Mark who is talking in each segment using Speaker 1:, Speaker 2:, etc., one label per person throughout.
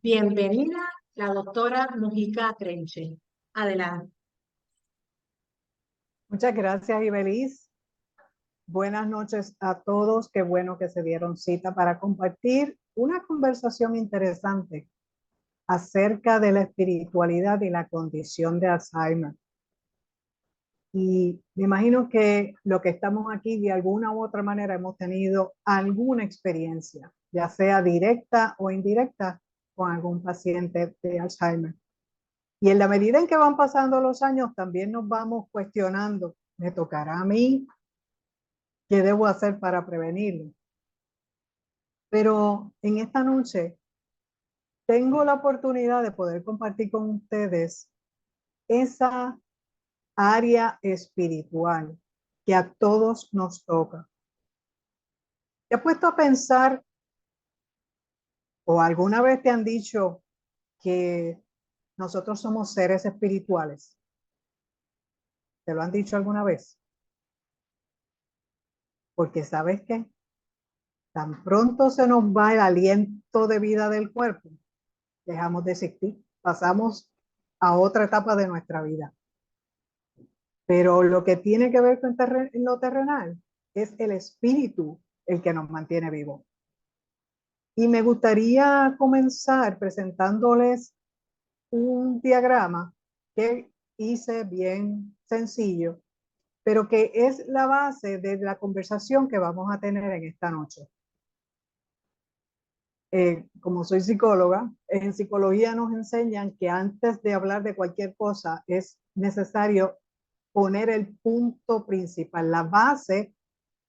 Speaker 1: Bienvenida la doctora Mujica Trenche. Adelante.
Speaker 2: Muchas gracias, Ibeliz. Buenas noches a todos. Qué bueno que se dieron cita para compartir una conversación interesante acerca de la espiritualidad y la condición de Alzheimer. Y me imagino que lo que estamos aquí, de alguna u otra manera, hemos tenido alguna experiencia, ya sea directa o indirecta, con algún paciente de Alzheimer. Y en la medida en que van pasando los años, también nos vamos cuestionando, ¿me tocará a mí? ¿Qué debo hacer para prevenirlo? Pero en esta noche tengo la oportunidad de poder compartir con ustedes esa área espiritual que a todos nos toca. ¿Te has puesto a pensar o alguna vez te han dicho que nosotros somos seres espirituales? ¿Te lo han dicho alguna vez? Porque ¿sabes qué? Tan pronto se nos va el aliento de vida del cuerpo, dejamos de existir, pasamos a otra etapa de nuestra vida. Pero lo que tiene que ver con lo terrenal es el espíritu el que nos mantiene vivos. Y me gustaría comenzar presentándoles un diagrama que hice bien sencillo, pero que es la base de la conversación que vamos a tener en esta noche. Como soy psicóloga, en psicología nos enseñan que antes de hablar de cualquier cosa es necesario poner el punto principal, la base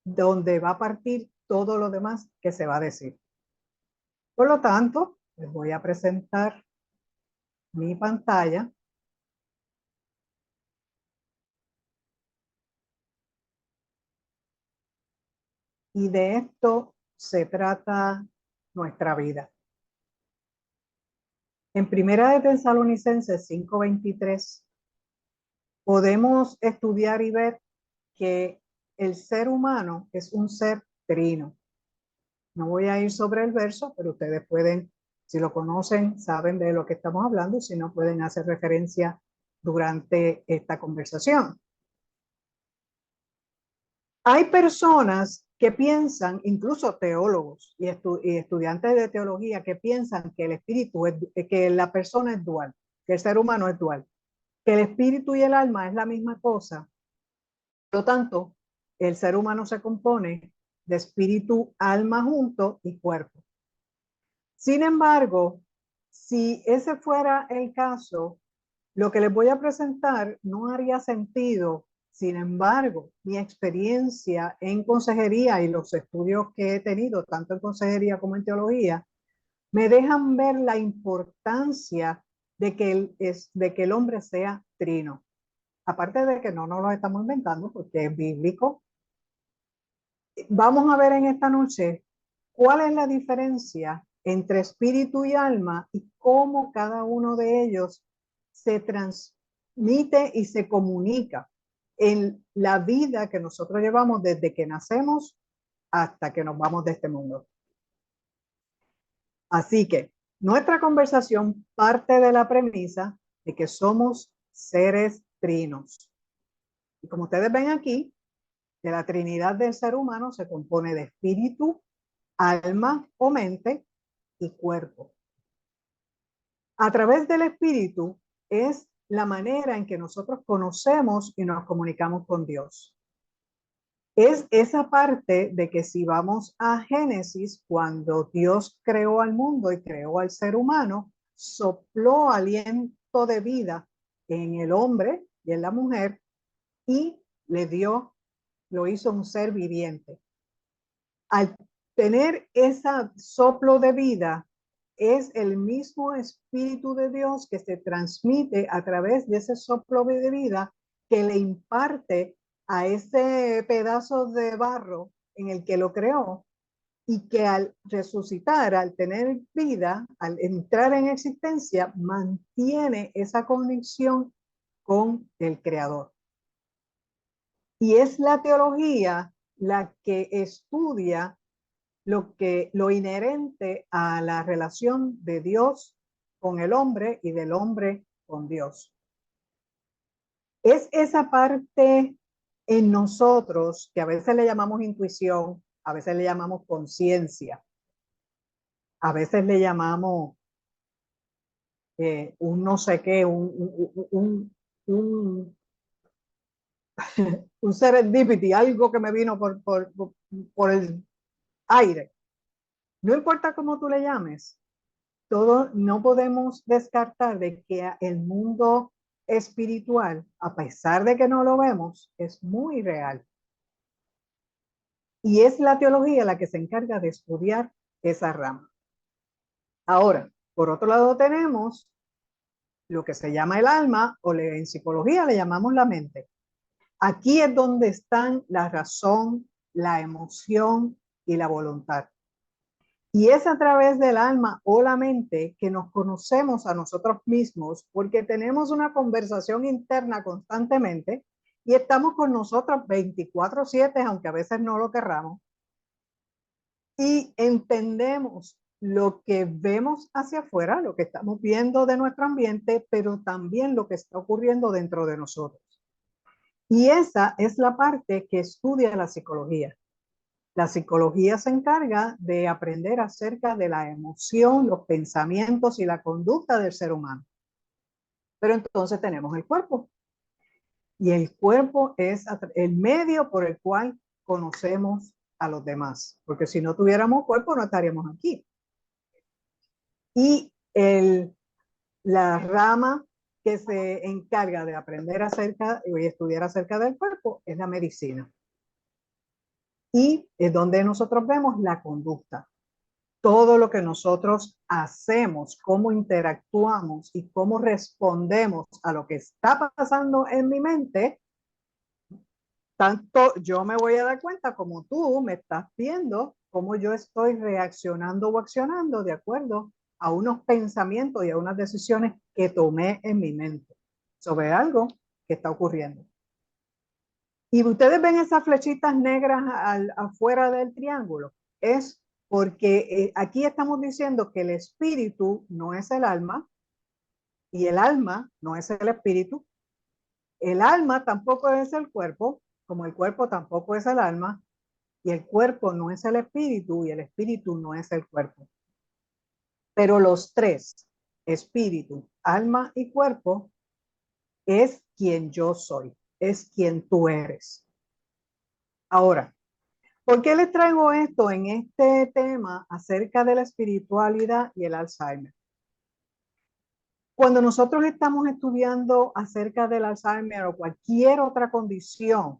Speaker 2: donde va a partir todo lo demás que se va a decir. Por lo tanto, les voy a presentar mi pantalla. Y de esto se trata nuestra vida. En Primera de Tesalonicenses 5:23 podemos estudiar y ver que el ser humano es un ser trino. No voy a ir sobre el verso, pero ustedes pueden, si lo conocen, saben de lo que estamos hablando, si no pueden hacer referencia durante esta conversación. Hay personas que piensan, incluso teólogos y estudiantes de teología, que piensan que el espíritu que la persona es dual, que el ser humano es dual, que el espíritu y el alma es la misma cosa. Por lo tanto, el ser humano se compone de espíritu, alma junto y cuerpo. Sin embargo, si ese fuera el caso, lo que les voy a presentar no haría sentido. Sin embargo, mi experiencia en consejería y los estudios que he tenido, tanto en consejería como en teología, me dejan ver la importancia de que el hombre sea trino. Aparte de que no nos lo estamos inventando porque es bíblico, vamos a ver en esta noche cuál es la diferencia entre espíritu y alma y cómo cada uno de ellos se transmite y se comunica en la vida que nosotros llevamos desde que nacemos hasta que nos vamos de este mundo. Así que nuestra conversación parte de la premisa de que somos seres trinos. Y como ustedes ven aquí, de la Trinidad del ser humano se compone de espíritu, alma o mente y cuerpo. A través del espíritu es la manera en que nosotros conocemos y nos comunicamos con Dios. Es esa parte de que si vamos a Génesis, cuando Dios creó al mundo y creó al ser humano, sopló aliento de vida en el hombre y en la mujer y lo hizo un ser viviente. Al tener ese soplo de vida, es el mismo Espíritu de Dios que se transmite a través de ese soplo de vida que le imparte a ese pedazo de barro en el que lo creó y que al resucitar, al tener vida, al entrar en existencia, mantiene esa conexión con el Creador. Y es la teología la que estudia lo inherente a la relación de Dios con el hombre y del hombre con Dios. Es esa parte en nosotros que a veces le llamamos intuición, a veces le llamamos conciencia, a veces le llamamos un no sé qué, un, un serendipity, algo que me vino por el aire. No importa cómo tú le llames, todo, no podemos descartar de que el mundo espiritual, a pesar de que no lo vemos, es muy real. Y es la teología la que se encarga de estudiar esa rama. Ahora, por otro lado tenemos lo que se llama el alma, o en psicología le llamamos la mente. Aquí es donde están la razón, la emoción y la voluntad. Y es a través del alma o la mente que nos conocemos a nosotros mismos, porque tenemos una conversación interna constantemente y estamos con nosotros 24/7, aunque a veces no lo querramos. Y entendemos lo que vemos hacia afuera, lo que estamos viendo de nuestro ambiente, pero también lo que está ocurriendo dentro de nosotros. Y esa es la parte que estudia la psicología. La psicología se encarga de aprender acerca de la emoción, los pensamientos y la conducta del ser humano. Pero entonces tenemos el cuerpo. Y el cuerpo es el medio por el cual conocemos a los demás. Porque si no tuviéramos cuerpo, no estaríamos aquí. Y la rama que se encarga de aprender acerca y estudiar acerca del cuerpo es la medicina. Y es donde nosotros vemos la conducta. Todo lo que nosotros hacemos, cómo interactuamos y cómo respondemos a lo que está pasando en mi mente, tanto yo me voy a dar cuenta como tú me estás viendo cómo yo estoy reaccionando o accionando de acuerdo a unos pensamientos y a unas decisiones que tomé en mi mente sobre algo que está ocurriendo. Y ustedes ven esas flechitas negras afuera del triángulo. Es porque aquí estamos diciendo que el espíritu no es el alma y el alma no es el espíritu. El alma tampoco es el cuerpo, como el cuerpo tampoco es el alma, y el cuerpo no es el espíritu y el espíritu no es el cuerpo. Pero los tres, espíritu, alma y cuerpo, es quien yo soy, es quien tú eres. Ahora, ¿por qué les traigo esto en este tema acerca de la espiritualidad y el Alzheimer? Cuando nosotros estamos estudiando acerca del Alzheimer o cualquier otra condición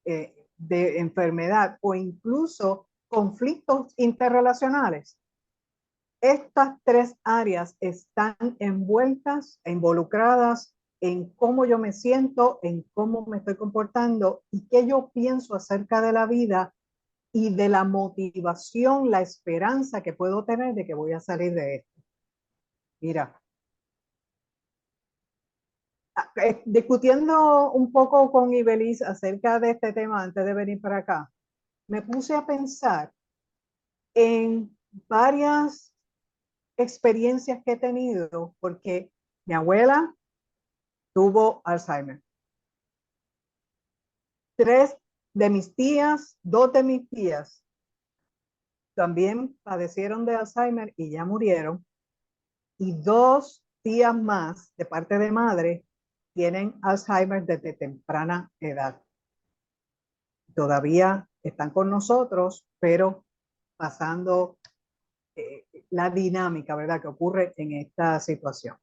Speaker 2: de enfermedad o incluso conflictos interrelacionales, estas tres áreas están envueltas e involucradas en cómo yo me siento, en cómo me estoy comportando y qué yo pienso acerca de la vida y de la motivación, la esperanza que puedo tener de que voy a salir de esto. Mira, discutiendo un poco con Ibeliz acerca de este tema antes de venir para acá, me puse a pensar en varias experiencias que he tenido, porque mi abuela tuvo Alzheimer. 3 de mis tías, 2 de mis tías también padecieron de Alzheimer y ya murieron. Y 2 tías más de parte de madre tienen Alzheimer desde temprana edad. Todavía están con nosotros, pero pasando la dinámica, ¿verdad?, que ocurre en esta situación.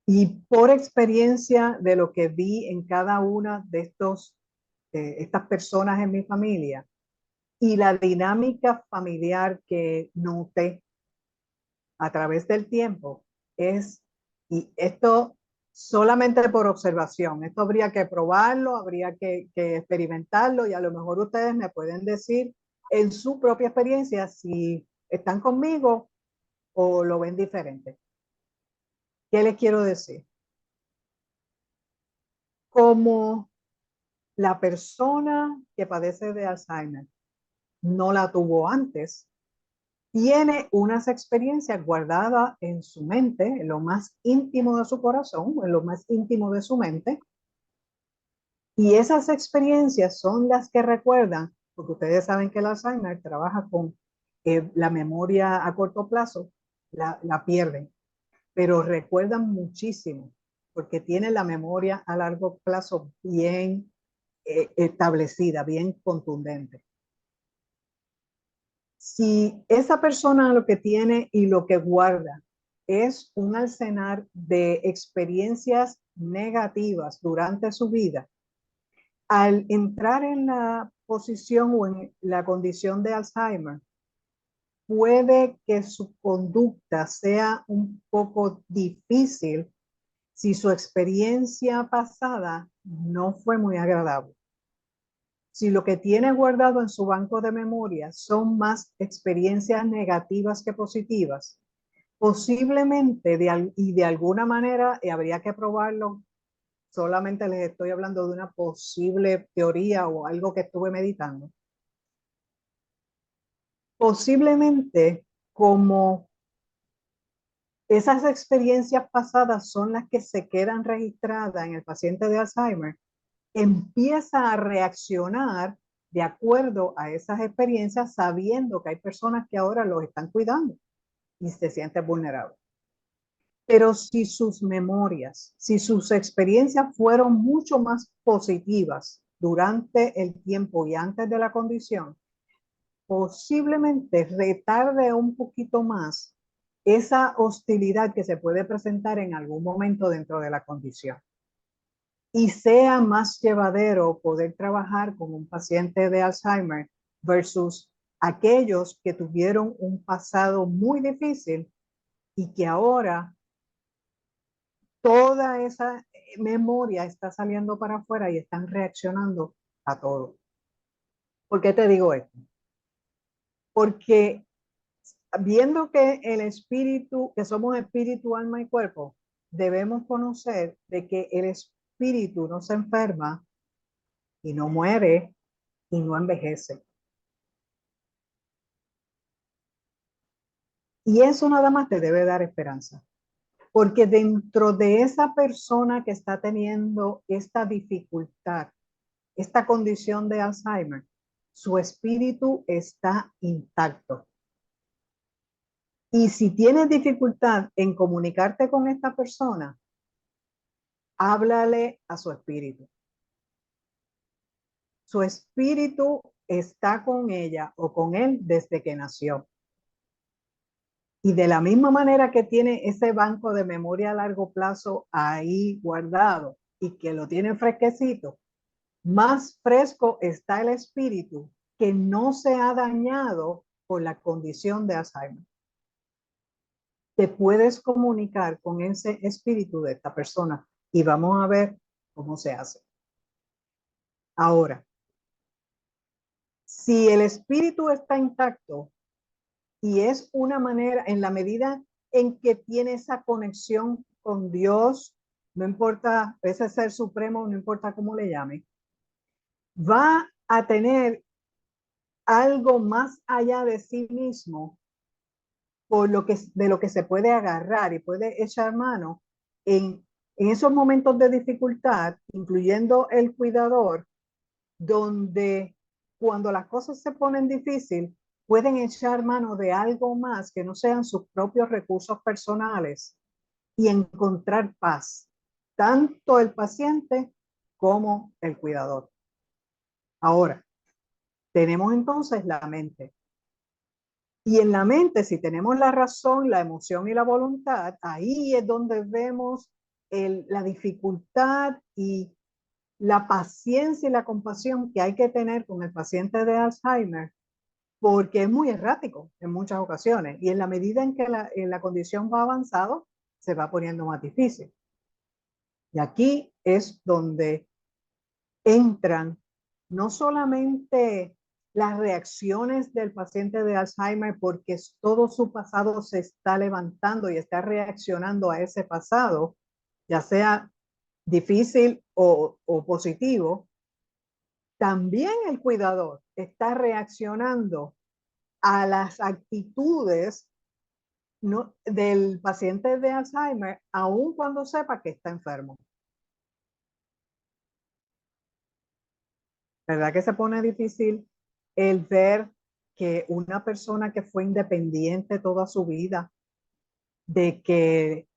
Speaker 2: Y por experiencia de lo que vi en cada una de estas personas en mi familia y la dinámica familiar que noté a través del tiempo y esto solamente por observación, esto habría que probarlo, habría que experimentarlo y a lo mejor ustedes me pueden decir en su propia experiencia si están conmigo o lo ven diferente. ¿Qué les quiero decir? Como la persona que padece de Alzheimer no la tuvo antes, tiene unas experiencias guardadas en su mente, en lo más íntimo de su corazón, en lo más íntimo de su mente. Y esas experiencias son las que recuerdan, porque ustedes saben que el Alzheimer trabaja con la memoria a corto plazo, la pierden, pero recuerdan muchísimo, porque tienen la memoria a largo plazo bien establecida, bien contundente. Si esa persona lo que tiene y lo que guarda es un arsenal de experiencias negativas durante su vida, al entrar en la posición o en la condición de Alzheimer, puede que su conducta sea un poco difícil si su experiencia pasada no fue muy agradable. Si lo que tiene guardado en su banco de memoria son más experiencias negativas que positivas, posiblemente de alguna manera, y habría que probarlo, solamente les estoy hablando de una posible teoría o algo que estuve meditando, posiblemente como esas experiencias pasadas son las que se quedan registradas en el paciente de Alzheimer, empieza a reaccionar de acuerdo a esas experiencias, sabiendo que hay personas que ahora los están cuidando y se siente vulnerable. Pero si sus memorias, si sus experiencias fueron mucho más positivas durante el tiempo y antes de la condición, posiblemente retarde un poquito más esa hostilidad que se puede presentar en algún momento dentro de la condición. Y sea más llevadero poder trabajar con un paciente de Alzheimer versus aquellos que tuvieron un pasado muy difícil y que ahora toda esa memoria está saliendo para afuera y están reaccionando a todo. ¿Por qué te digo esto? Porque viendo que el espíritu, que somos espíritu, alma y cuerpo, debemos conocer de que el espíritu no se enferma y no muere y no envejece. Y eso nada más te debe dar esperanza. Porque dentro de esa persona que está teniendo esta dificultad, esta condición de Alzheimer, su espíritu está intacto. Y si tienes dificultad en comunicarte con esta persona, háblale a su espíritu. Su espíritu está con ella o con él desde que nació. Y de la misma manera que tiene ese banco de memoria a largo plazo ahí guardado y que lo tiene fresquecito, más fresco está el espíritu que no se ha dañado por la condición de Alzheimer. Te puedes comunicar con ese espíritu de esta persona y vamos a ver cómo se hace. Ahora, si el espíritu está intacto y es una manera, en la medida en que tiene esa conexión con Dios, no importa ese ser supremo, no importa cómo le llame, va a tener algo más allá de sí mismo por de lo que se puede agarrar y puede echar mano en esos momentos de dificultad, incluyendo el cuidador, donde cuando las cosas se ponen difíciles, pueden echar mano de algo más que no sean sus propios recursos personales y encontrar paz, tanto el paciente como el cuidador. Ahora, tenemos entonces la mente. Y en la mente, si tenemos la razón, la emoción y la voluntad, ahí es donde vemos la dificultad y la paciencia y la compasión que hay que tener con el paciente de Alzheimer, porque es muy errático en muchas ocasiones. Y en la medida en que la condición va avanzando, se va poniendo más difícil. Y aquí es donde entran no solamente las reacciones del paciente de Alzheimer, porque todo su pasado se está levantando y está reaccionando a ese pasado, ya sea difícil o positivo, también el cuidador está reaccionando a las actitudes del paciente de Alzheimer, aun cuando sepa que está enfermo. ¿Verdad que se pone difícil el ver que una persona que fue independiente toda su vida, de que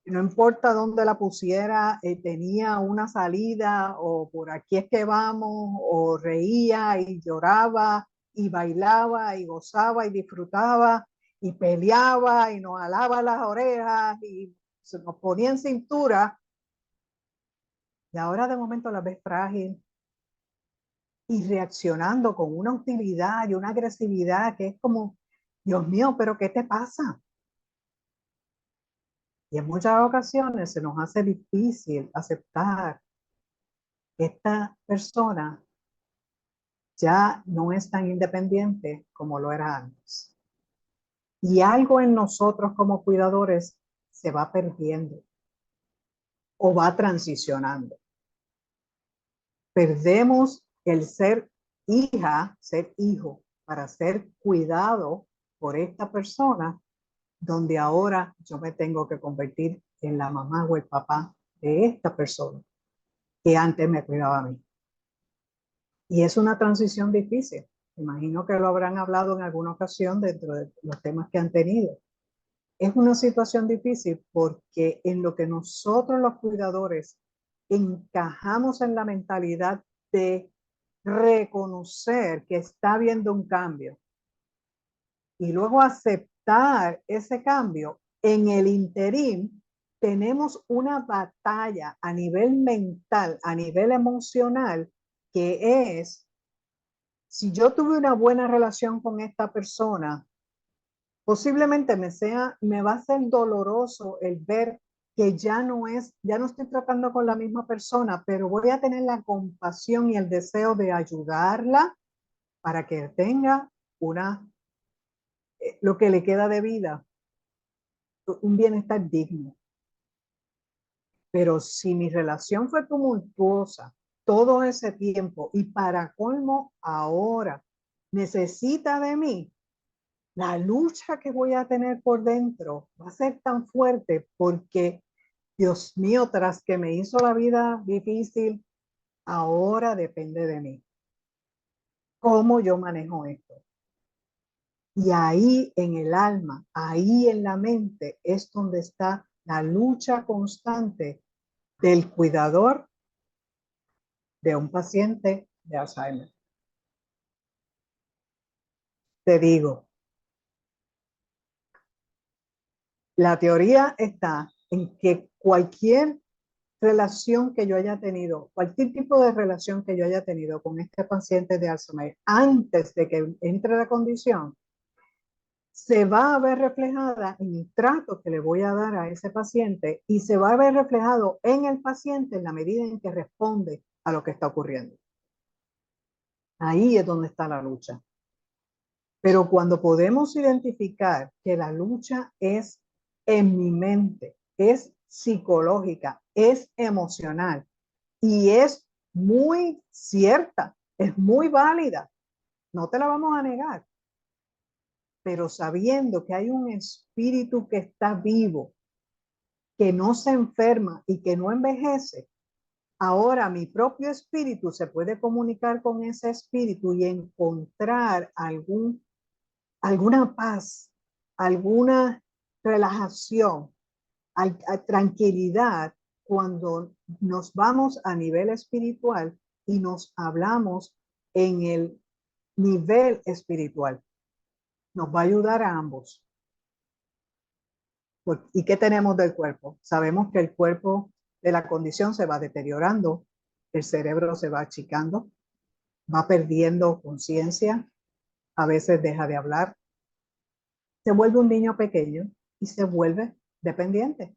Speaker 2: no importa dónde la pusiera, tenía una salida, o por aquí es que vamos, o reía y lloraba y bailaba y gozaba y disfrutaba y peleaba y nos alaba las orejas y se nos ponía en cintura, y ahora de momento la ves frágil y reaccionando con una hostilidad y una agresividad que es como, Dios mío, pero ¿qué te pasa? Y en muchas ocasiones se nos hace difícil aceptar que esta persona ya no es tan independiente como lo era antes. Y algo en nosotros como cuidadores se va perdiendo o va transicionando. Perdemos el ser hija, ser hijo, para ser cuidado por esta persona, donde ahora yo me tengo que convertir en la mamá o el papá de esta persona que antes me cuidaba a mí. Y es una transición difícil. Imagino que lo habrán hablado en alguna ocasión dentro de los temas que han tenido. Es una situación difícil porque en lo que nosotros los cuidadores encajamos en la mentalidad de reconocer que está habiendo un cambio y luego aceptar ese cambio, en el interín tenemos una batalla a nivel mental, a nivel emocional, que es, si yo tuve una buena relación con esta persona, posiblemente me va a ser doloroso el ver que ya no estoy tratando con la misma persona, pero voy a tener la compasión y el deseo de ayudarla para que tenga lo que le queda de vida, un bienestar digno. Pero si mi relación fue tumultuosa todo ese tiempo y para colmo ahora necesita de mí, la lucha que voy a tener por dentro va a ser tan fuerte porque, Dios mío, tras que me hizo la vida difícil, ahora depende de mí. ¿Cómo yo manejo esto? Y ahí en el alma, ahí en la mente es donde está la lucha constante del cuidador de un paciente de Alzheimer. Te digo, la teoría está en que cualquier relación que yo haya tenido, cualquier tipo de relación que yo haya tenido con este paciente de Alzheimer antes de que entre la condición, se va a ver reflejada en el trato que le voy a dar a ese paciente y se va a ver reflejado en el paciente en la medida en que responde a lo que está ocurriendo. Ahí es donde está la lucha. Pero cuando podemos identificar que la lucha es en mi mente, es psicológica, es emocional y es muy cierta, es muy válida, no te la vamos a negar, pero sabiendo que hay un espíritu que está vivo, que no se enferma y que no envejece, ahora mi propio espíritu se puede comunicar con ese espíritu y encontrar alguna paz, alguna relajación, tranquilidad cuando nos vamos a nivel espiritual y nos hablamos en el nivel espiritual. Nos va a ayudar a ambos. ¿Y qué tenemos del cuerpo? Sabemos que el cuerpo de la condición se va deteriorando, el cerebro se va achicando, va perdiendo conciencia, a veces deja de hablar, se vuelve un niño pequeño y se vuelve dependiente.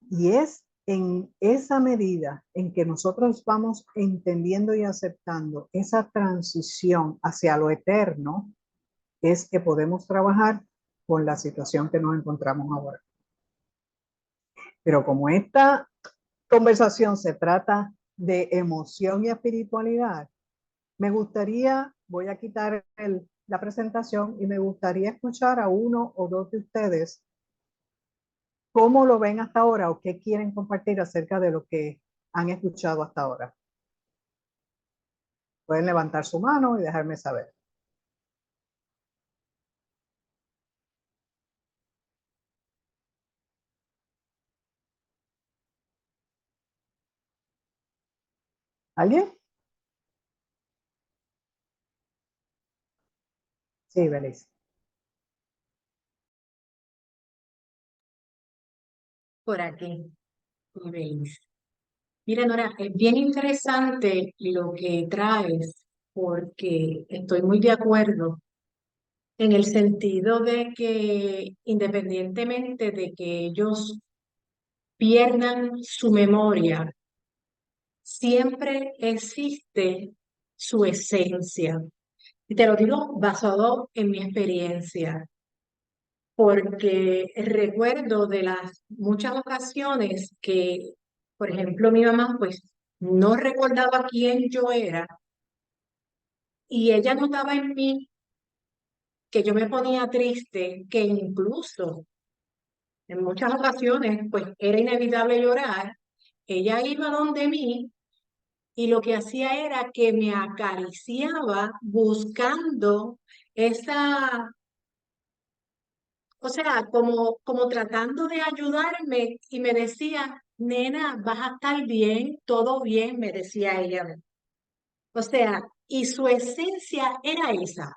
Speaker 2: Y es en esa medida en que nosotros vamos entendiendo y aceptando esa transición hacia lo eterno, es que podemos trabajar con la situación que nos encontramos ahora. Pero como esta conversación se trata de emoción y espiritualidad, me gustaría, voy a quitar la presentación y me gustaría escuchar a uno o dos de ustedes cómo lo ven hasta ahora o qué quieren compartir acerca de lo que han escuchado hasta ahora. Pueden levantar su mano y dejarme saber. ¿Alguien? Sí, Belice.
Speaker 1: Por aquí, y veis. Mira, Nora, es bien interesante lo que traes, porque estoy muy de acuerdo en el sentido de que independientemente de que ellos pierdan su memoria, siempre existe su esencia. Y te lo digo basado en mi experiencia, porque recuerdo de las muchas ocasiones que, por ejemplo, mi mamá pues no recordaba quién yo era y ella notaba en mí que yo me ponía triste, que incluso en muchas ocasiones pues era inevitable llorar. Ella iba donde mí y lo que hacía era que me acariciaba buscando esa, o sea, como tratando de ayudarme y me decía, nena, vas a estar bien, todo bien, me decía ella. O sea, y su esencia era esa,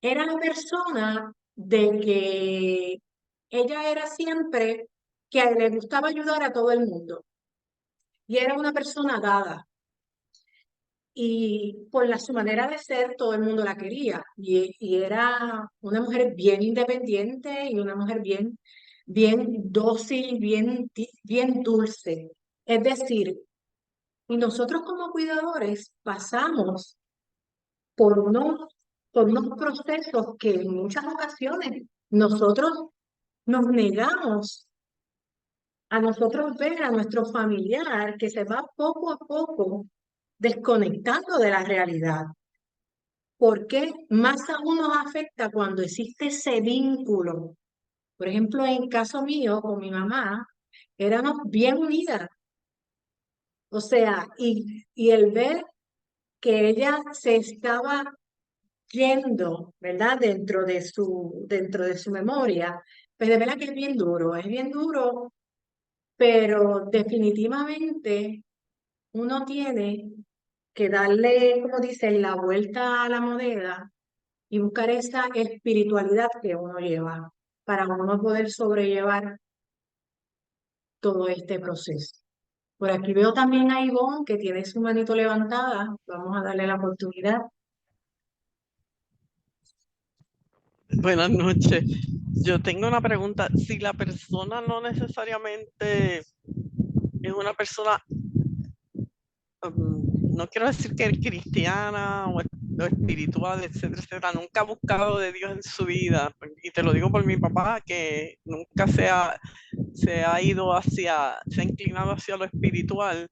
Speaker 1: era la persona de que ella era siempre que le gustaba ayudar a todo el mundo y era una persona dada. Y por su manera de ser, todo el mundo la quería. Y era una mujer bien independiente y una mujer bien dócil, bien dulce. Es decir, y nosotros como cuidadores pasamos por por unos procesos que en muchas ocasiones nosotros nos negamos a nosotros ver a nuestro familiar que se va poco a poco desconectando de la realidad. ¿Por qué más aún nos afecta cuando existe ese vínculo? Por ejemplo, en caso mío con mi mamá, éramos bien unidas. O sea, y el ver que ella se estaba yendo, ¿verdad? Dentro de su memoria, pues de verdad que es bien duro, pero definitivamente uno tiene que darle, como dicen, la vuelta a la moneda y buscar esa espiritualidad que uno lleva para uno poder sobrellevar todo este proceso. Por aquí veo también a Ivonne que tiene su manito levantada. Vamos a darle la oportunidad.
Speaker 3: Buenas noches. Yo tengo una pregunta. Si la persona no necesariamente es una persona, no quiero decir que es cristiana o espiritual, etcétera, etcétera, nunca ha buscado de Dios en su vida, y te lo digo por mi papá, que nunca se ha inclinado hacia lo espiritual,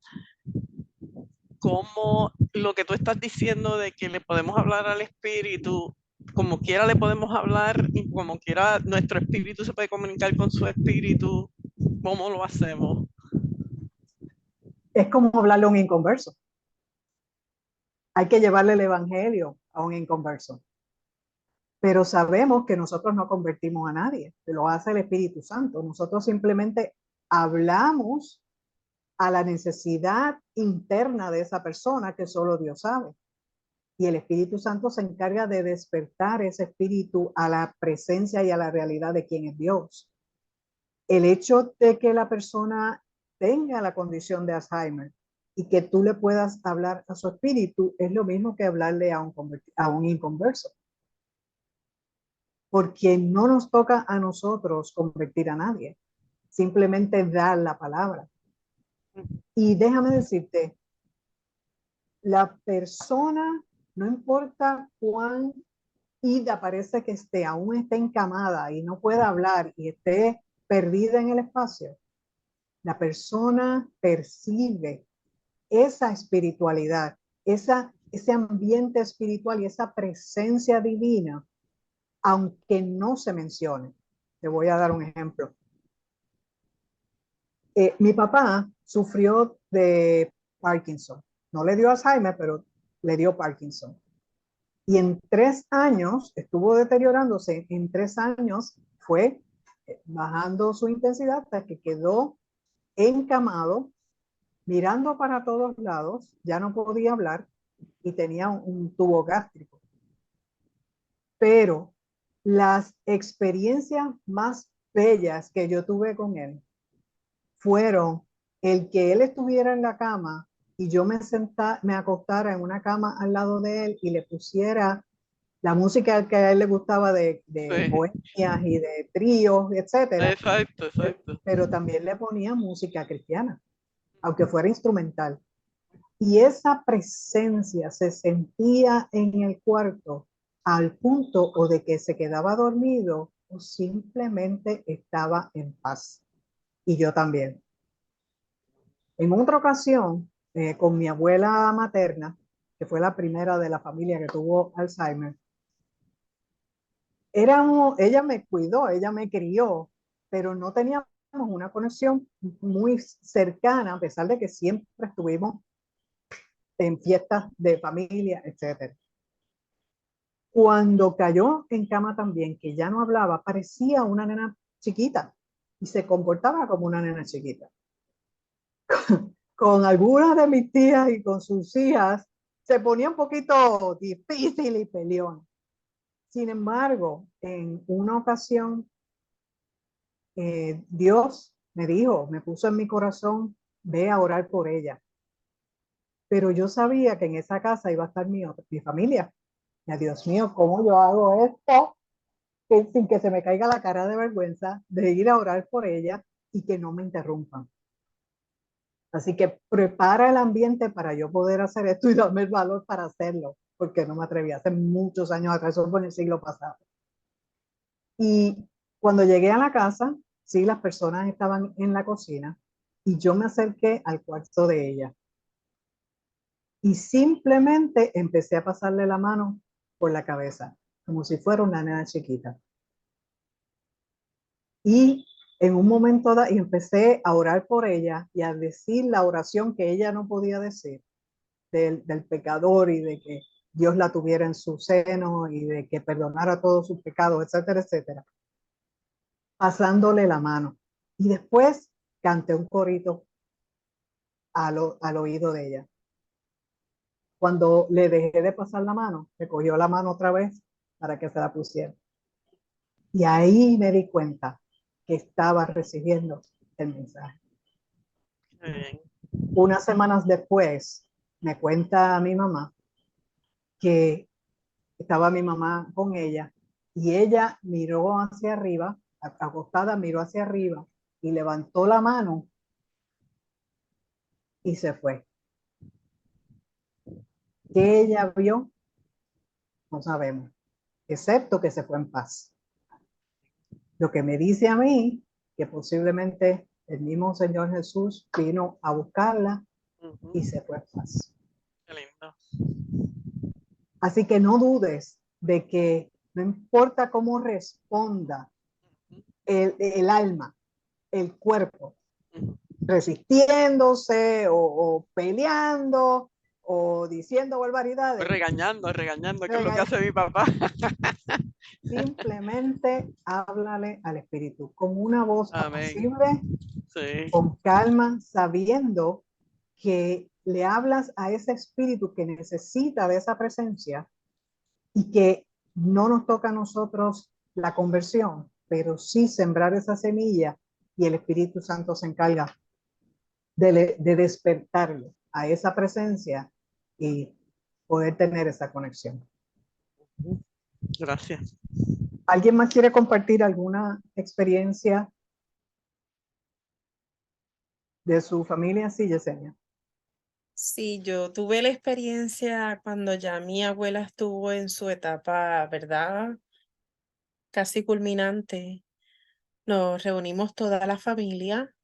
Speaker 3: como lo que tú estás diciendo de que le podemos hablar al espíritu, como quiera le podemos hablar y como quiera nuestro espíritu se puede comunicar con su espíritu, ¿cómo lo hacemos?
Speaker 2: Es como hablarle a un inconverso. Hay que llevarle el evangelio a un inconverso. Pero sabemos que nosotros no convertimos a nadie, lo hace el Espíritu Santo. Nosotros simplemente hablamos a la necesidad interna de esa persona que solo Dios sabe. Y el Espíritu Santo se encarga de despertar ese espíritu a la presencia y a la realidad de quién es Dios. El hecho de que la persona tenga la condición de Alzheimer y que tú le puedas hablar a su espíritu es lo mismo que hablarle a un inconverso. Porque no nos toca a nosotros convertir a nadie, simplemente dar la palabra. Y déjame decirte, la persona, no importa cuán ida parece que esté, aún esté encamada y no pueda hablar y esté perdida en el espacio, la persona percibe esa espiritualidad, esa ese ambiente espiritual y esa presencia divina, aunque no se mencione. Te voy a dar un ejemplo. Mi papá sufrió de Parkinson. No le dio Alzheimer, pero le dio Parkinson. Y en 3 años estuvo deteriorándose. En 3 años fue bajando su intensidad hasta que quedó encamado, mirando para todos lados, ya no podía hablar y tenía un tubo gástrico. Pero las experiencias más bellas que yo tuve con él fueron el que él estuviera en la cama y yo me acostara en una cama al lado de él y le pusiera la música que a él le gustaba de
Speaker 3: Sí,
Speaker 2: bohemias y de tríos, etcétera,
Speaker 3: exacto, exacto.
Speaker 2: pero también le ponía música cristiana, aunque fuera instrumental. Y esa presencia se sentía en el cuarto al punto o de que se quedaba dormido o simplemente estaba en paz. Y yo también. En otra ocasión, con mi abuela materna, que fue la primera de la familia que tuvo Alzheimer, ella me cuidó, ella me crió, pero no teníamos una conexión muy cercana, a pesar de que siempre estuvimos en fiestas de familia, etc. Cuando cayó en cama también, que ya no hablaba, parecía una nena chiquita y se comportaba como una nena chiquita. Con algunas de mis tías y con sus hijas se ponía un poquito difícil y peleón. Sin embargo, en una ocasión, Dios me dijo, me puso en mi corazón, ve a orar por ella. Pero yo sabía que en esa casa iba a estar mi familia. Y, Dios mío, ¿cómo yo hago esto? Sin que se me caiga la cara de vergüenza de ir a orar por ella y que no me interrumpan. Así que prepara el ambiente para yo poder hacer esto y darme el valor para hacerlo, porque no me atreví hace muchos años atrás, eso fue en el siglo pasado. Y cuando llegué a la casa, sí, las personas estaban en la cocina y yo me acerqué al cuarto de ella y simplemente empecé a pasarle la mano por la cabeza, como si fuera una nena chiquita. Y en un momento dado, y empecé a orar por ella y a decir la oración que ella no podía decir, del pecador y de que Dios la tuviera en su seno y de que perdonara todos sus pecados, etcétera, etcétera, pasándole la mano. Y después canté un corito al oído de ella. Cuando le dejé de pasar la mano, me cogió la mano otra vez para que se la pusiera. Y ahí me di cuenta que estaba recibiendo el mensaje.
Speaker 3: Bien.
Speaker 2: Unas semanas después, me cuenta mi mamá que estaba mi mamá con ella y ella miró hacia arriba, acostada, miró hacia arriba y levantó la mano y se fue. ¿Qué ella vio? No sabemos, excepto que se fue en paz. Lo que me dice a mí, que posiblemente el mismo Señor Jesús vino a buscarla y se fue en paz.
Speaker 3: Qué lindo.
Speaker 2: Así que no dudes de que no importa cómo responda el alma, el cuerpo, resistiéndose o peleando o diciendo barbaridades.
Speaker 3: Regañando, que es lo que hace mi papá.
Speaker 2: Simplemente háblale al Espíritu con una voz
Speaker 3: Amén.
Speaker 2: apacible,
Speaker 3: Sí.
Speaker 2: con calma, sabiendo que le hablas a ese Espíritu que necesita de esa presencia y que no nos toca a nosotros la conversión, pero sí sembrar esa semilla y el Espíritu Santo se encarga de despertarlo a esa presencia y poder tener esa conexión.
Speaker 3: Gracias.
Speaker 2: ¿Alguien más quiere compartir alguna experiencia de su familia? Sí, Yesenia.
Speaker 4: Sí, yo tuve la experiencia cuando ya mi abuela estuvo en su etapa, ¿verdad? Casi culminante. Nos reunimos toda la familia,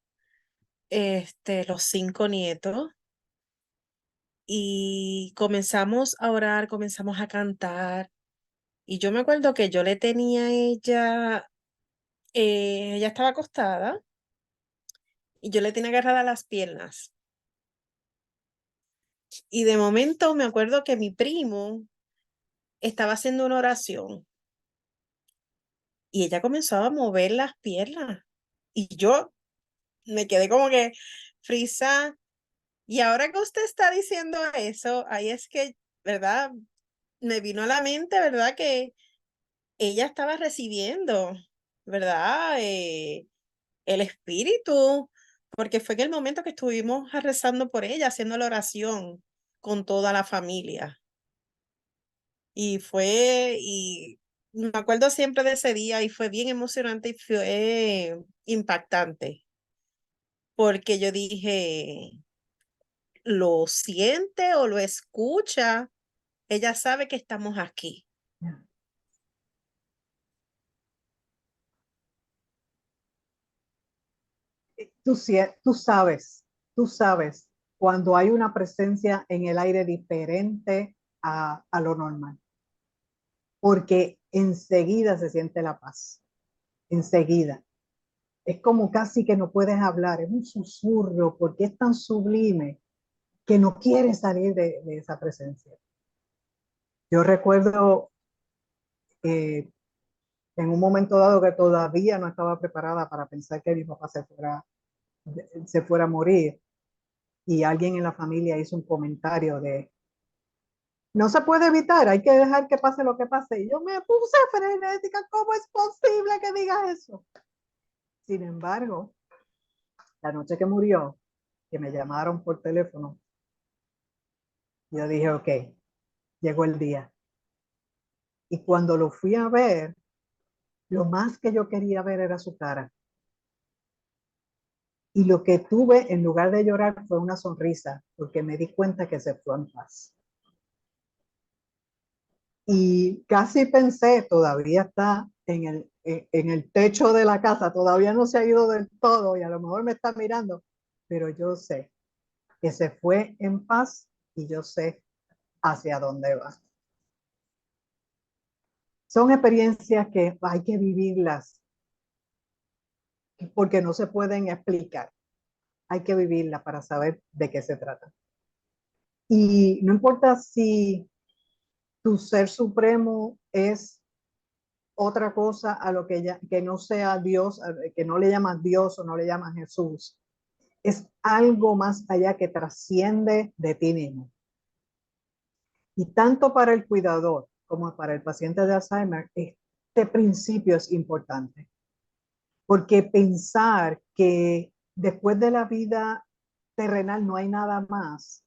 Speaker 4: los 5 nietos, y comenzamos a orar, comenzamos a cantar. Y yo me acuerdo que yo le tenía a ella estaba acostada y yo le tenía agarrada las piernas. Y de momento me acuerdo que mi primo estaba haciendo una oración y ella comenzó a mover las piernas. Y yo me quedé como que frisa. Y ahora que usted está diciendo eso, ahí es que, ¿verdad? Me vino a la mente, ¿verdad? Que ella estaba recibiendo, ¿verdad? El espíritu, porque fue en el momento que estuvimos rezando por ella, haciendo la oración con toda la familia. Y me acuerdo siempre de ese día y fue bien emocionante y fue impactante, porque yo dije, lo siente o lo escucha, ella sabe que estamos aquí.
Speaker 2: Tú sabes cuando hay una presencia en el aire diferente a lo normal, porque enseguida se siente la paz, enseguida. Es como casi que no puedes hablar, es un susurro, porque es tan sublime que no quieres salir de esa presencia. Yo recuerdo en un momento dado que todavía no estaba preparada para pensar que mi papá se fuera a morir, y alguien en la familia hizo un comentario de, no se puede evitar, hay que dejar que pase lo que pase. Y yo me puse frenética, ¿cómo es posible que diga eso? Sin embargo, la noche que murió, que me llamaron por teléfono, yo dije, ok, llegó el día. Y cuando lo fui a ver, lo más que yo quería ver era su cara. Y lo que tuve en lugar de llorar fue una sonrisa, porque me di cuenta que se fue en paz. Y casi pensé, todavía está en el techo de la casa, todavía no se ha ido del todo y a lo mejor me está mirando, pero yo sé que se fue en paz y yo sé hacia dónde va. Son experiencias que hay que vivirlas porque no se pueden explicar. Hay que vivirlas para saber de qué se trata. Y no importa si tu ser supremo es otra cosa a lo que no sea Dios, que no le llamas Dios o no le llamas Jesús. Es algo más allá que trasciende de ti mismo. Y tanto para el cuidador como para el paciente de Alzheimer, este principio es importante. Porque pensar que después de la vida terrenal no hay nada más,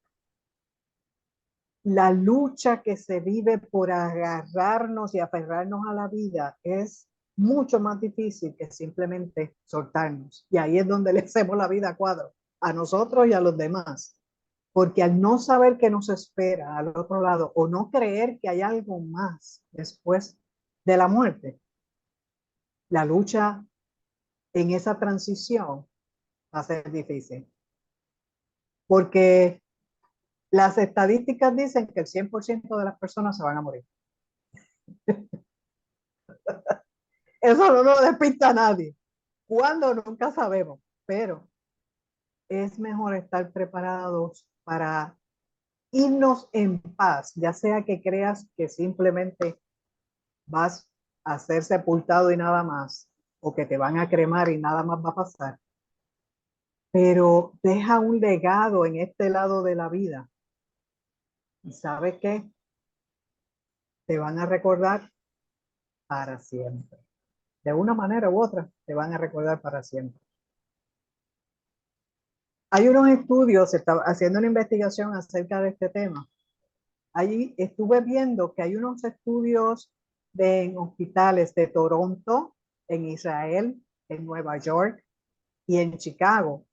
Speaker 2: la lucha que se vive por agarrarnos y aferrarnos a la vida es mucho más difícil que simplemente soltarnos. Y ahí es donde le hacemos la vida a cuadro, a nosotros y a los demás. Porque al no saber qué nos espera al otro lado o no creer que hay algo más después de la muerte, la lucha en esa transición va a ser difícil. Porque las estadísticas dicen que el 100% de las personas se van a morir. Eso no lo despista a nadie. ¿Cuándo? Nunca sabemos, pero es mejor estar preparados para irnos en paz, ya sea que creas que simplemente vas a ser sepultado y nada más, o que te van a cremar y nada más va a pasar, pero deja un legado en este lado de la vida. ¿Y sabes qué? Te van a recordar para siempre. De una manera u otra, te van a recordar para siempre. Hay unos estudios, se está haciendo una investigación acerca de este tema. Allí estuve viendo que hay unos estudios en hospitales de Toronto, en Israel, en Nueva York y en Chicago.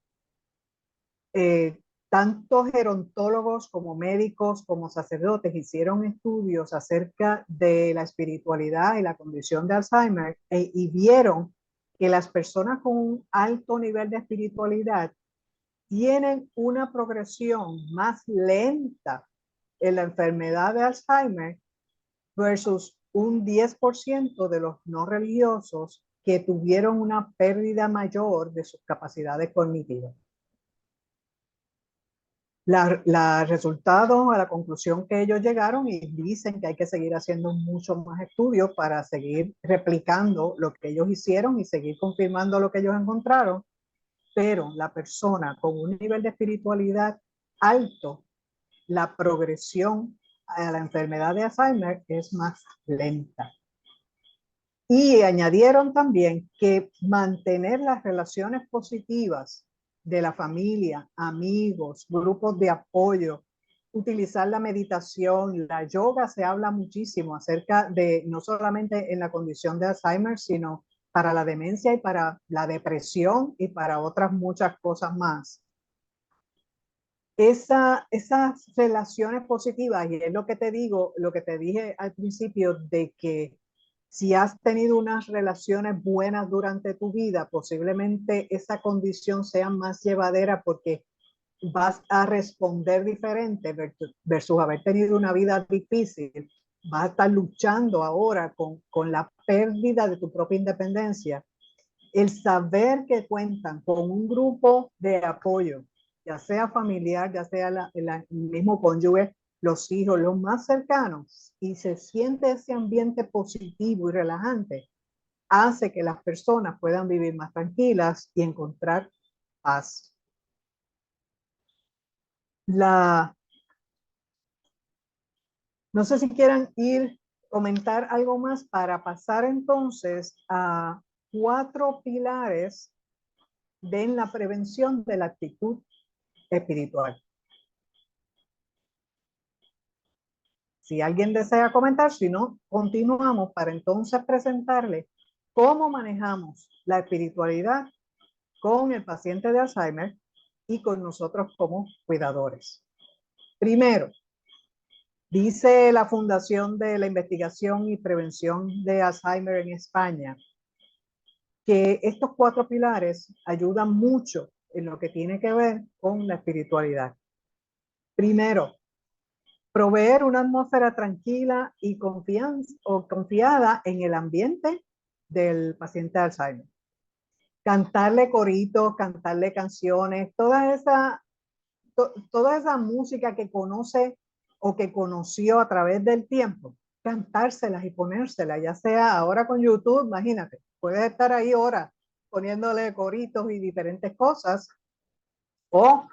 Speaker 2: Tanto gerontólogos como médicos como sacerdotes hicieron estudios acerca de la espiritualidad y la condición de Alzheimer y vieron que las personas con un alto nivel de espiritualidad tienen una progresión más lenta en la enfermedad de Alzheimer versus un 10% de los no religiosos que tuvieron una pérdida mayor de sus capacidades cognitivas. La resultado, a la conclusión que ellos llegaron, y dicen que hay que seguir haciendo muchos más estudios para seguir replicando lo que ellos hicieron y seguir confirmando lo que ellos encontraron, pero la persona con un nivel de espiritualidad alto, la progresión a la enfermedad de Alzheimer es más lenta. Y añadieron también que mantener las relaciones positivas de la familia, amigos, grupos de apoyo, utilizar la meditación, la yoga, se habla muchísimo acerca de no solamente en la condición de Alzheimer, sino para la demencia y para la depresión y para otras muchas cosas más. Esas relaciones positivas, y es lo que te digo, lo que te dije al principio, de que si has tenido unas relaciones buenas durante tu vida, posiblemente esa condición sea más llevadera porque vas a responder diferente versus haber tenido una vida difícil. Vas a estar luchando ahora con la pérdida de tu propia independencia. El saber que cuentan con un grupo de apoyo, ya sea familiar, ya sea el mismo cónyuge, los hijos, los más cercanos, y se siente ese ambiente positivo y relajante, hace que las personas puedan vivir más tranquilas y encontrar paz. No sé si quieran comentar algo más para pasar entonces a 4 pilares de la prevención de la actitud espiritual. Si alguien desea comentar, si no, continuamos para entonces presentarle cómo manejamos la espiritualidad con el paciente de Alzheimer y con nosotros como cuidadores. Primero, dice la Fundación de la Investigación y Prevención de Alzheimer en España que estos 4 pilares ayudan mucho en lo que tiene que ver con la espiritualidad. Primero, proveer una atmósfera tranquila y confiada en el ambiente del paciente de Alzheimer. Cantarle coritos, cantarle canciones, toda esa música que conoce o que conoció a través del tiempo, cantárselas y ponérselas, ya sea ahora con YouTube, imagínate, puedes estar ahí horas poniéndole coritos y diferentes cosas, o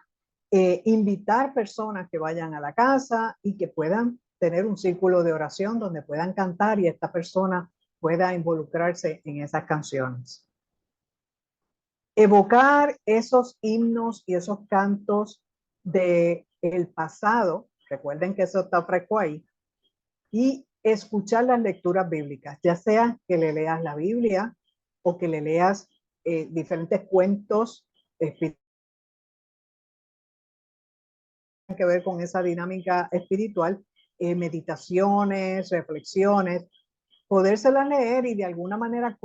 Speaker 2: invitar personas que vayan a la casa y que puedan tener un círculo de oración donde puedan cantar y esta persona pueda involucrarse en esas canciones. Evocar esos himnos y esos cantos del pasado, recuerden que eso está fresco ahí, y escuchar las lecturas bíblicas, ya sea que le leas la Biblia o que le leas diferentes cuentos espirituales que ver con esa dinámica espiritual, meditaciones, reflexiones, podérselas leer y de alguna manera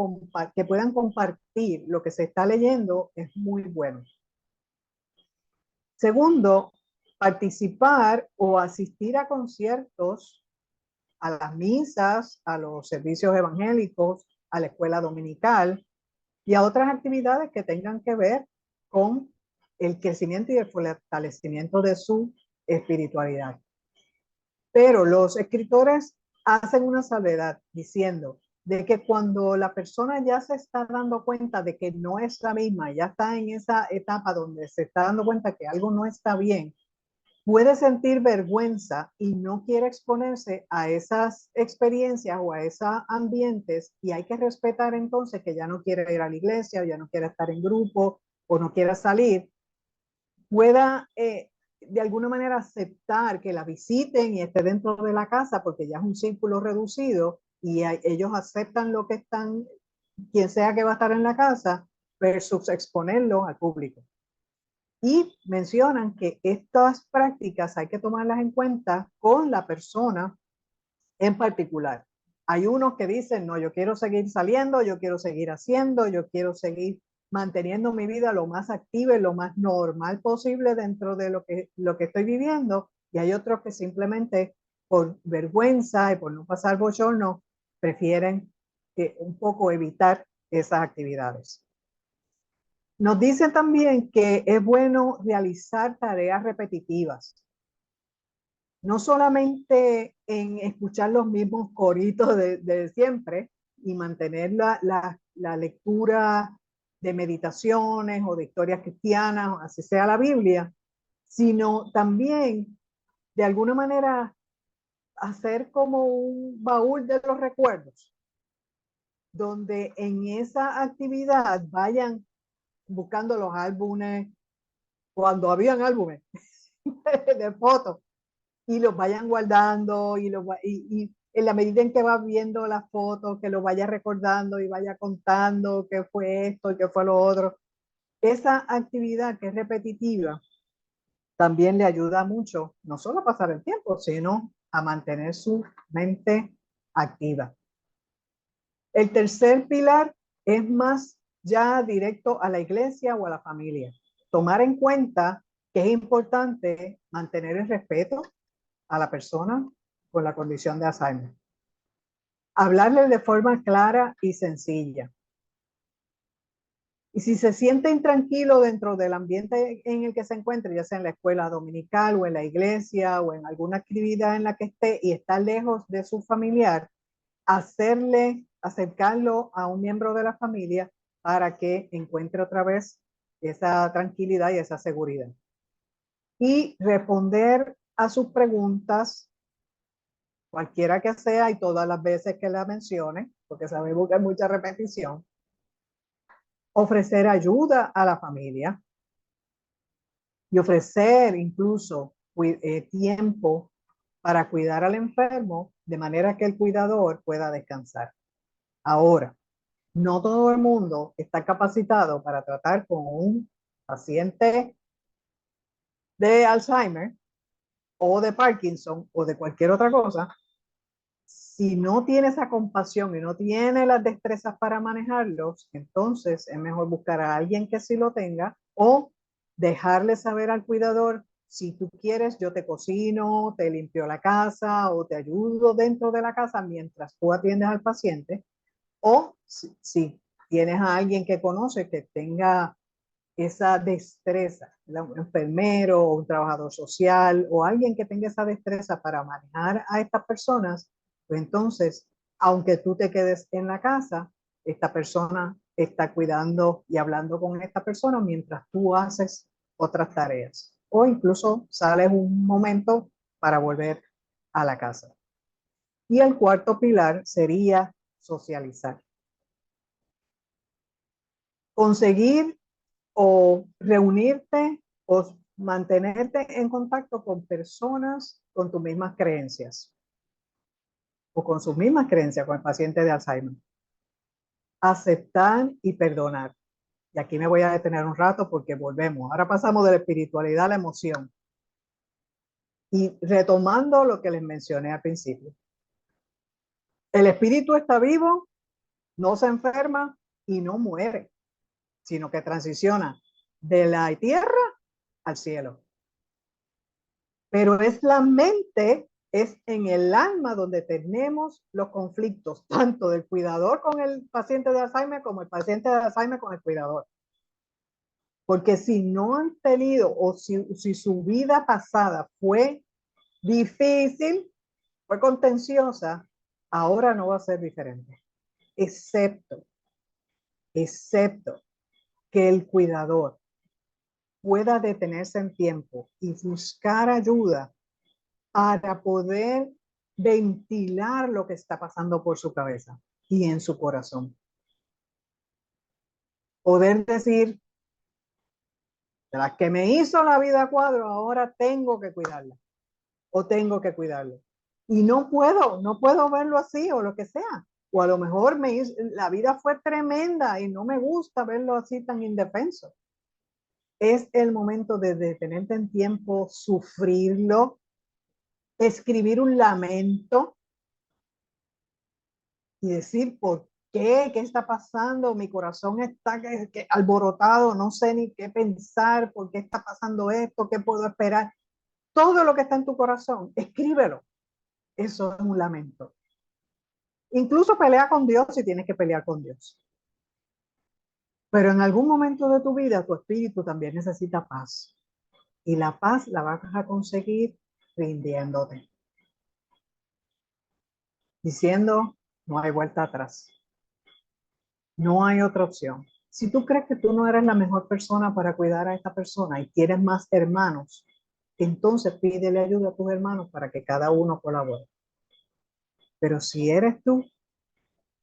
Speaker 2: que puedan compartir lo que se está leyendo es muy bueno. Segundo, participar o asistir a conciertos, a las misas, a los servicios evangélicos, a la escuela dominical y a otras actividades que tengan que ver con el crecimiento y el fortalecimiento de su espiritualidad. Pero los escritores hacen una salvedad diciendo de que cuando la persona ya se está dando cuenta de que no es la misma, ya está en esa etapa donde se está dando cuenta que algo no está bien, puede sentir vergüenza y no quiere exponerse a esas experiencias o a esos ambientes, y hay que respetar entonces que ya no quiere ir a la iglesia o ya no quiere estar en grupo o no quiere salir, pueda de alguna manera aceptar que la visiten y esté dentro de la casa porque ya es un círculo reducido y ellos aceptan lo que están, quien sea que va a estar en la casa, versus exponerlo al público. Y mencionan que estas prácticas hay que tomarlas en cuenta con la persona en particular. Hay unos que dicen, no, yo quiero seguir saliendo, yo quiero seguir haciendo, yo quiero seguir manteniendo mi vida lo más activa y lo más normal posible dentro de lo que estoy viviendo, y hay otros que simplemente por vergüenza y por no pasar bochorno prefieren un poco evitar esas actividades. Nos dicen también que es bueno realizar tareas repetitivas, no solamente en escuchar los mismos coritos de siempre y mantener la lectura de meditaciones o de historias cristianas, así sea la Biblia, sino también de alguna manera hacer como un baúl de los recuerdos, donde en esa actividad vayan buscando los álbumes, cuando habían álbumes de fotos, y los vayan guardando y en la medida en que vas viendo las fotos, que lo vaya recordando y vaya contando qué fue esto y qué fue lo otro. Esa actividad que es repetitiva también le ayuda mucho, no solo a pasar el tiempo, sino a mantener su mente activa. El tercer pilar es más ya directo a la iglesia o a la familia. Tomar en cuenta que es importante mantener el respeto a la persona con la condición de Alzheimer. Hablarle de forma clara y sencilla. Y si se siente intranquilo dentro del ambiente en el que se encuentre, ya sea en la escuela dominical o en la iglesia o en alguna actividad en la que esté y está lejos de su familiar, acercarlo a un miembro de la familia para que encuentre otra vez esa tranquilidad y esa seguridad. Y responder a sus preguntas, cualquiera que sea y todas las veces que la mencione, porque sabemos que hay mucha repetición. Ofrecer ayuda a la familia y ofrecer incluso tiempo para cuidar al enfermo de manera que el cuidador pueda descansar. Ahora, no todo el mundo está capacitado para tratar con un paciente de Alzheimer o de Parkinson o de cualquier otra cosa. Si no tiene esa compasión y no tiene las destrezas para manejarlos, entonces es mejor buscar a alguien que sí lo tenga o dejarle saber al cuidador: si tú quieres, yo te cocino, te limpio la casa o te ayudo dentro de la casa mientras tú atiendes al paciente. O si tienes a alguien que conoce que tenga esa destreza, un enfermero o un trabajador social o alguien que tenga esa destreza para manejar a estas personas, pues entonces, aunque tú te quedes en la casa, esta persona está cuidando y hablando con esta persona mientras tú haces otras tareas. O incluso sales un momento para volver a la casa. Y el cuarto pilar sería socializar. Conseguir o reunirte o mantenerte en contacto con personas con tus mismas creencias o con sus mismas creencias con el paciente de Alzheimer. Aceptar y perdonar. Y aquí me voy a detener un rato porque volvemos. Ahora pasamos de la espiritualidad a la emoción. Y retomando lo que les mencioné al principio. El espíritu está vivo, no se enferma y no muere, sino que transiciona de la tierra al cielo. Pero es la mente, es en el alma donde tenemos los conflictos, tanto del cuidador con el paciente de Alzheimer como el paciente de Alzheimer con el cuidador. Porque si no han tenido o si su vida pasada fue difícil, fue contenciosa, ahora no va a ser diferente. Excepto que el cuidador pueda detenerse en tiempo y buscar ayuda para poder ventilar lo que está pasando por su cabeza y en su corazón. Poder decir: de las que me hizo la vida a cuadro, ahora tengo que cuidarla o tengo que cuidarlo. Y no puedo verlo así o lo que sea. O a lo mejor la vida fue tremenda y no me gusta verlo así tan indefenso. Es el momento de detenerte en tiempo, sufrirlo, escribir un lamento y decir: por ¿Qué está pasando? Mi corazón está alborotado, no sé ni qué pensar, por qué está pasando esto, qué puedo esperar. Todo lo que está en tu corazón, escríbelo. Eso es un lamento. Incluso pelea con Dios si tienes que pelear con Dios. Pero en algún momento de tu vida, tu espíritu también necesita paz. Y la paz la vas a conseguir rindiéndote. Diciendo, no hay vuelta atrás. No hay otra opción. Si tú crees que tú no eres la mejor persona para cuidar a esta persona y tienes más hermanos, entonces pídele ayuda a tus hermanos para que cada uno colabore. Pero si eres tú,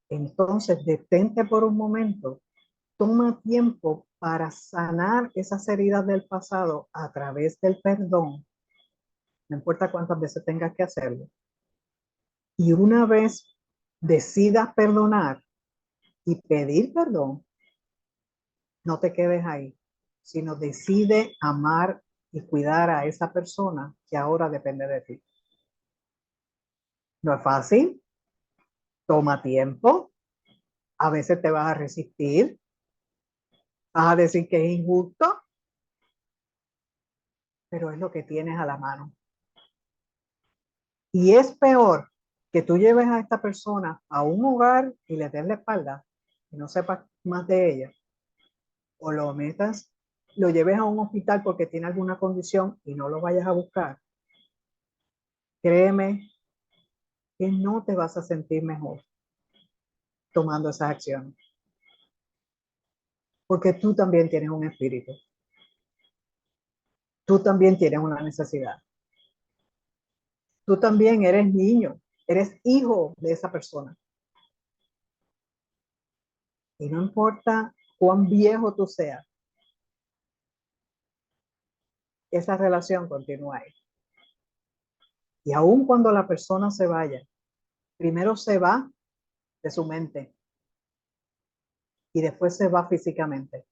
Speaker 2: entonces detente por un momento, toma tiempo para sanar esas heridas del pasado a través del perdón, no importa cuántas veces tengas que hacerlo. Y una vez decidas perdonar y pedir perdón, no te quedes ahí, sino decide amar y cuidar a esa persona que ahora depende de ti. No es fácil, toma tiempo, a veces te vas a resistir, vas a decir que es injusto, pero es lo que tienes a la mano. Y es peor que tú lleves a esta persona a un hogar y le des la espalda y no sepas más de ella, o lo metas, lo lleves a un hospital porque tiene alguna condición y no lo vayas a buscar. Créeme que no te vas a sentir mejor tomando esas acciones. Porque tú también tienes un espíritu. Tú también tienes una necesidad. Tú también eres niño, eres hijo de esa persona. Y no importa cuán viejo tú seas, esa relación continúa ahí. Y aun cuando la persona se vaya, primero se va de su mente y después se va físicamente,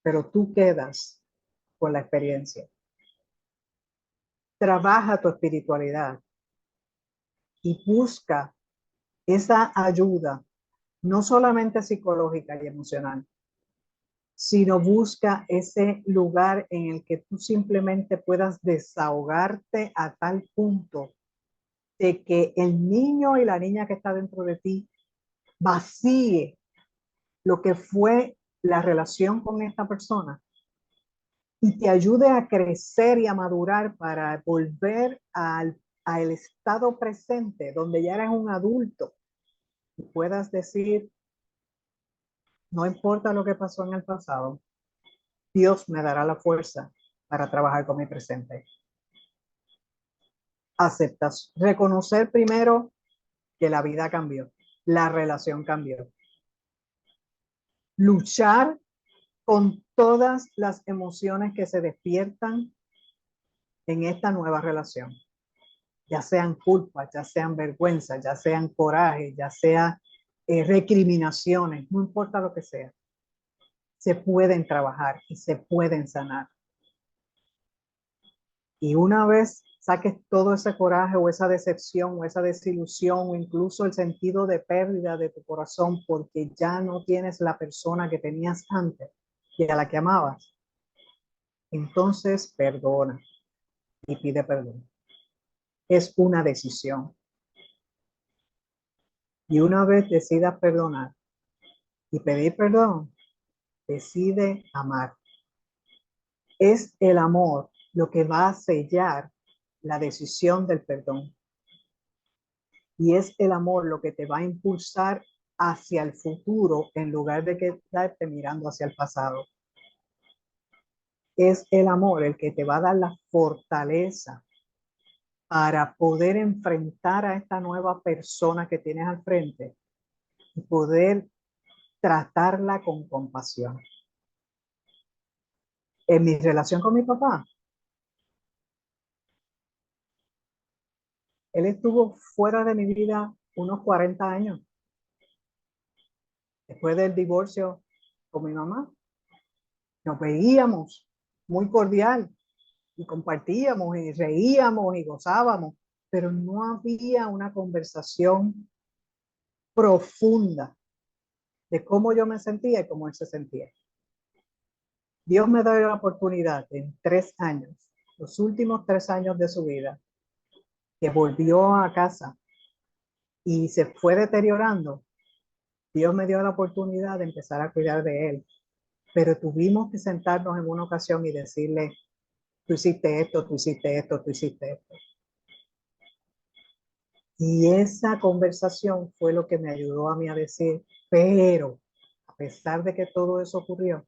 Speaker 2: pero tú quedas con la experiencia. Trabaja tu espiritualidad y busca esa ayuda, no solamente psicológica y emocional, sino busca ese lugar en el que tú simplemente puedas desahogarte a tal punto de que el niño y la niña que está dentro de ti vacíe lo que fue la relación con esta persona y te ayude a crecer y a madurar para volver al estado presente donde ya eres un adulto y puedas decir, no importa lo que pasó en el pasado, Dios me dará la fuerza para trabajar con mi presente. Aceptas, reconocer primero que la vida cambió, la relación cambió. Luchar con todas las emociones que se despiertan en esta nueva relación, ya sean culpas, ya sean vergüenza, ya sean coraje, ya sea recriminaciones, no importa lo que sea, se pueden trabajar y se pueden sanar. Y una vez saques todo ese coraje o esa decepción o esa desilusión o incluso el sentido de pérdida de tu corazón porque ya no tienes la persona que tenías antes y a la que amabas, entonces perdona y pide perdón. Es una decisión. Y una vez decidas perdonar y pedir perdón, decide amar. Es el amor lo que va a sellar la decisión del perdón. Y es el amor lo que te va a impulsar hacia el futuro en lugar de quedarte mirando hacia el pasado. Es el amor el que te va a dar la fortaleza para poder enfrentar a esta nueva persona que tienes al frente y poder tratarla con compasión. En mi relación con mi papá, él estuvo fuera de mi vida unos 40 años. Después del divorcio con mi mamá, nos veíamos muy cordial y compartíamos y reíamos y gozábamos, pero no había una conversación profunda de cómo yo me sentía y cómo él se sentía. Dios me dio la oportunidad en 3 años, los últimos 3 años de su vida, que volvió a casa y se fue deteriorando. Dios me dio la oportunidad de empezar a cuidar de él, pero tuvimos que sentarnos en una ocasión y decirle, tú hiciste esto, tú hiciste esto, tú hiciste esto. Y esa conversación fue lo que me ayudó a mí a decir, pero a pesar de que todo eso ocurrió,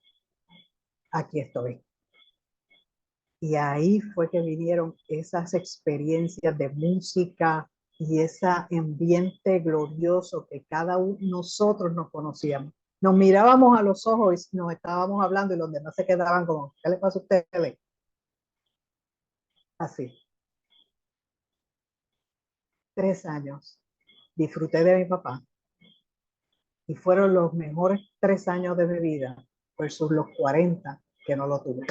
Speaker 2: aquí estoy. Y ahí fue que vinieron esas experiencias de música y ese ambiente glorioso que cada uno nosotros nos conocíamos. Nos mirábamos a los ojos y nos estábamos hablando y los demás se quedaban como, ¿qué le pasa a ustedes? Así. 3 años. Disfruté de mi papá y fueron los mejores 3 años de mi vida versus los 40 que no lo tuve.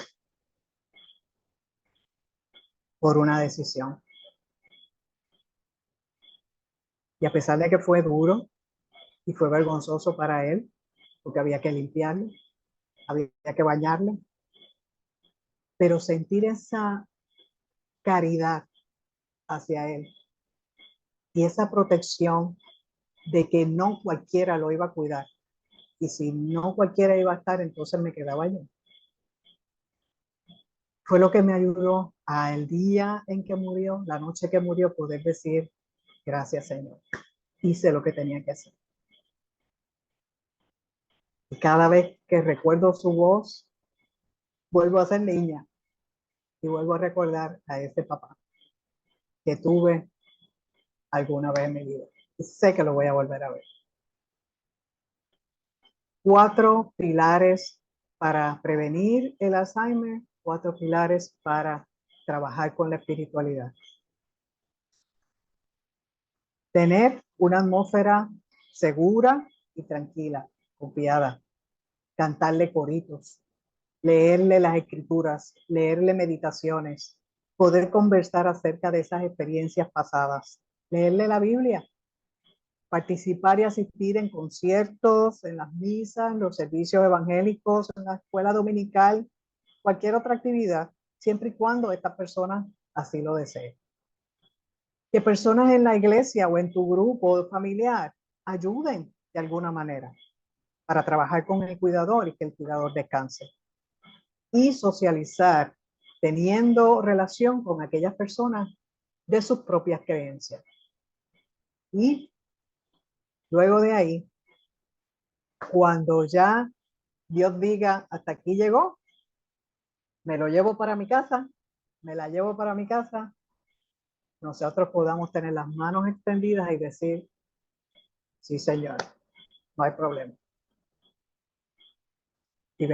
Speaker 2: Por una decisión. Y a pesar de que fue duro y fue vergonzoso para él, porque había que limpiarlo, había que bañarlo, pero sentir esa caridad hacia él y esa protección de que no cualquiera lo iba a cuidar. Y si no cualquiera iba a estar, entonces me quedaba yo. Fue lo que me ayudó al día en que murió, la noche que murió, poder decir, gracias Señor, hice lo que tenía que hacer. Y cada vez que recuerdo su voz, vuelvo a ser niña y vuelvo a recordar a ese papá que tuve alguna vez en mi vida. Y sé que lo voy a volver a ver. 4 pilares para prevenir el Alzheimer, 4 pilares para trabajar con la espiritualidad. Tener una atmósfera segura y tranquila, confiada. Cantarle coritos, leerle las escrituras, leerle meditaciones, poder conversar acerca de esas experiencias pasadas, leerle la Biblia, participar y asistir en conciertos, en las misas, en los servicios evangélicos, en la escuela dominical, cualquier otra actividad, siempre y cuando esta persona así lo desee. Que personas en la iglesia o en tu grupo familiar ayuden de alguna manera para trabajar con el cuidador y que el cuidador descanse. Y socializar teniendo relación con aquellas personas de sus propias creencias. Y luego de ahí, cuando ya Dios diga, hasta aquí llegó, me lo llevo para mi casa, me la llevo para mi casa, nosotros podamos tener las manos extendidas y decir, sí Señor, no hay problema. Y